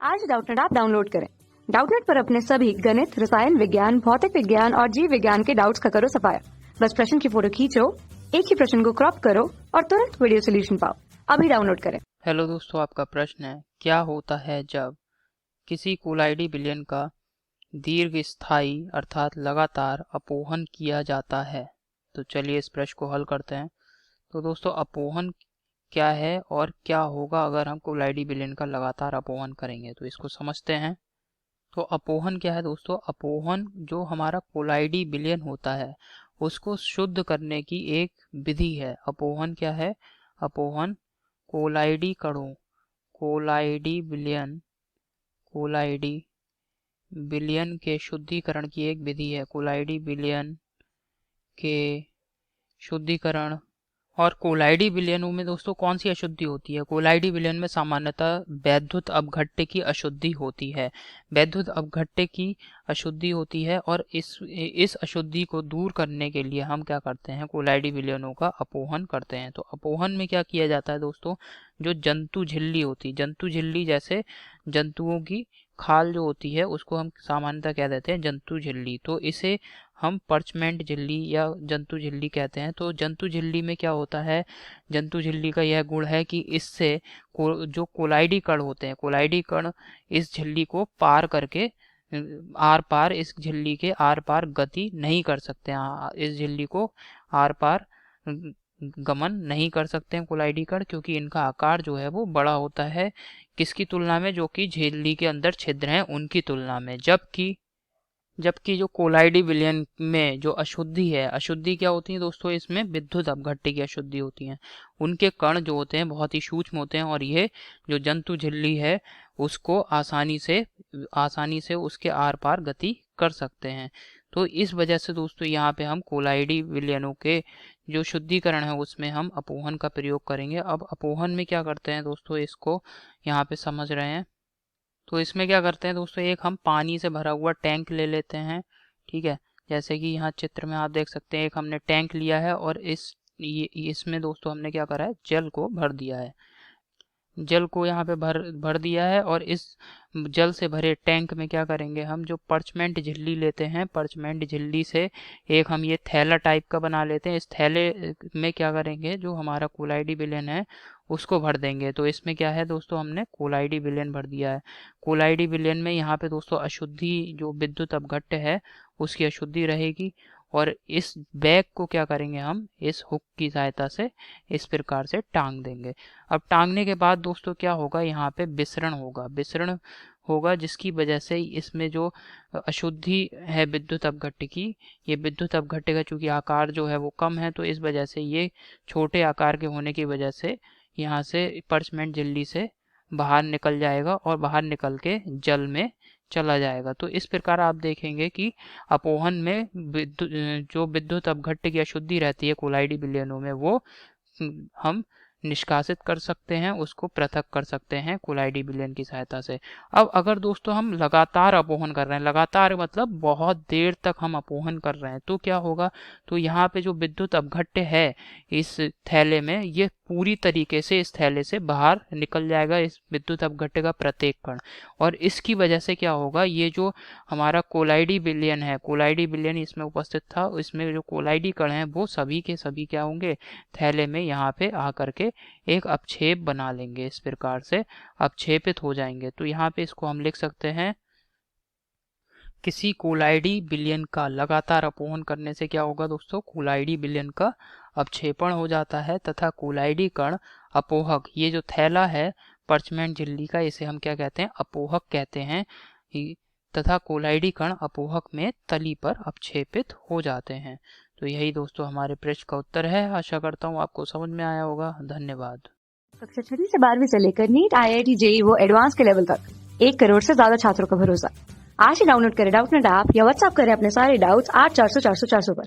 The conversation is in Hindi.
आज डाउटनेट ऐप डाउनलोड करें। डाउटनेट पर अपने सभी गणित, रसायन विज्ञान, भौतिक विज्ञान और जीव विज्ञान के डाउट्स का करो सफाया। बस प्रश्न की फोटो खींचो, एक ही प्रश्न को क्रॉप करो और तुरंत वीडियो सोल्यूशन पाओ। अभी डाउनलोड करें। हेलो दोस्तों, आपका प्रश्न है क्या होता है जब किसी कोलाइडी विलयन का दीर्घ स्थायी अर्थात लगातार अपोहन किया जाता है। तो चलिए इस प्रश्न को हल करते हैं। तो दोस्तों, अपोहन क्या है और क्या होगा अगर हम कोलाइडी विलयन का लगातार अपोहन करेंगे, तो इसको समझते हैं। तो अपोहन क्या है दोस्तों? अपोहन जो हमारा कोलाइडी विलयन होता है उसको शुद्ध करने की एक विधि है। अपोहन क्या है? अपोहन कोलाइडी कणों, कोलाइडी विलयन के शुद्धिकरण की एक विधि है। कोलाइडी विलयन के शुद्धिकरण। और कोलाइडी विलयनों में दोस्तों कौन सी अशुद्धि होती है? कोलाइडी विलयन में सामान्यतः वैद्युत अपघट्य की अशुद्धि होती है। वैद्युत अपघट्य की अशुद्धि होती है और इस अशुद्धि को दूर करने के लिए हम क्या करते हैं? कोलाइडी विलयनों का अपोहन करते हैं। तो अपोहन में क्या किया जाता है दोस्तों? जो जंतु झिल्ली होती है, जंतु झिल्ली जैसे जंतुओं की खाल जो होती है उसको हम सामान्यतः कह देते हैं जंतु झिल्ली। तो इसे हम पर्चमेंट झिल्ली या जंतु झिल्ली कहते हैं। तो जंतु झिल्ली में क्या होता है? जंतु झिल्ली का यह गुण है कि इससे जो कोलाइडी कण होते हैं, कोलाइडी कण इस झिल्ली को पार करके आर पार, इस झिल्ली के आर पार गति नहीं कर सकते हैं। इस झिल्ली को आर पार गमन नहीं कर सकते हैं कोलाइडी कण, क्योंकि इनका आकार जो है वो बड़ा होता है किसकी तुलना में? जो कि झिल्ली के अंदर छिद्र हैं उनकी तुलना में। जबकि जो कोलाइडी विलयन में जो अशुद्धि है, अशुद्धि क्या होती है दोस्तों? इसमें विद्युत अपघट्य की अशुद्धि होती है। उनके कण जो होते हैं बहुत ही सूक्ष्म होते हैं और ये जो जंतु झिल्ली है उसको आसानी से उसके आर पार गति कर सकते हैं। तो इस वजह से दोस्तों यहाँ पे हम कोलाइडी विलयनों के जो शुद्धिकरण है उसमें हम अपोहन का प्रयोग करेंगे। अब अपोहन में क्या करते हैं दोस्तों, इसको यहाँ पे समझ रहे हैं। तो इसमें क्या करते हैं दोस्तों, एक हम पानी से भरा हुआ टैंक ले लेते हैं। ठीक है, जैसे कि यहाँ चित्र में आप देख सकते हैं, एक हमने टैंक लिया है और इसमें दोस्तों हमने क्या करा है? जल को भर दिया है। जल को यहाँ पे भर दिया है और इस जल से भरे टैंक में क्या करेंगे हम? जो पर्चमेंट झिल्ली लेते हैं, पर्चमेंट झिल्ली से एक हम ये थैला टाइप का बना लेते हैं। इस थैले में क्या करेंगे? जो हमारा कोलाइडी विलयन है उसको भर देंगे। तो इसमें क्या है दोस्तों? हमने कोलाइडी विलयन भर दिया है। कोलाइडी विलयन में यहाँ पे दोस्तों अशुद्धि जो विद्युत अपघट्य है उसकी अशुद्धि रहेगी और इस बैग को क्या करेंगे हम? इस हुक की सहायता से इस प्रकार से टांग देंगे। अब टांगने के बाद दोस्तों क्या होगा? यहाँ पे विसरण होगा जिसकी वजह से इसमें जो अशुद्धि है विद्युत अपघट्य की, ये विद्युत अपघट्य का चूंकि आकार जो है वो कम है, तो इस वजह से ये छोटे आकार के होने की वजह से यहाँ से पर्चमेंट झिल्ली से बाहर निकल जाएगा और बाहर निकल के जल में चला जाएगा। तो इस प्रकार आप देखेंगे कि अपोहन में जो विद्युत अपघट्य की अशुद्धि रहती है कोलाइडी विलयनों में वो हम निष्कासित कर सकते हैं, उसको पृथक कर सकते हैं कोलाइडी विलयन की सहायता से। अब अगर दोस्तों हम लगातार अपोहन कर रहे हैं, लगातार मतलब बहुत देर तक हम अपोहन कर रहे हैं, तो क्या होगा? तो यहाँ पे जो विद्युत अपघट्य है इस थैले में, ये पूरी तरीके से इस थैले से बाहर निकल जाएगा, इस विद्युत अपघट्य का प्रत्येक कण। और इसकी वजह से क्या होगा? ये जो हमारा कोलाइडी विलयन है, कोलाइडी विलयन इसमें उपस्थित था, इसमें जो कोलाइडी कण है वो सभी के सभी क्या होंगे? थैले में यहाँ पे आकर के एक अपक्षेप बना लेंगे, इस प्रकार से अपक्षेपित हो जाएंगे। तो यहाँ पे इसको हम लिख सकते हैं, किसी कोलाइडी विलयन का लगातार अपोहन करने से क्या होगा दोस्तों? कोलाइडी विलयन का अपक्षेपण हो जाता है तथा कोलाइडी कण अपोहक, ये जो थैला है पर्चमेंट झिल्ली का, इसे हम क्या कहते हैं? अपोहक कहते हैं, तथा कोलाइडी कण अपोहक में तली पर अपक्षेपित हो जाते हैं। तो यही दोस्तों हमारे प्रश्न का उत्तर है। आशा करता हूँ आपको समझ में आया होगा। धन्यवाद। कक्षा 6 से 12वीं से लेकर नीट, IIT, JEE वो एडवांस के लेवल तक 1 करोड़ से ज्यादा छात्रों का भरोसा। आज ही डाउनलोड करें डाउटनेट ऐप या व्हाट्सएप करें अपने सारे डाउट्स 8400 400 400 पर।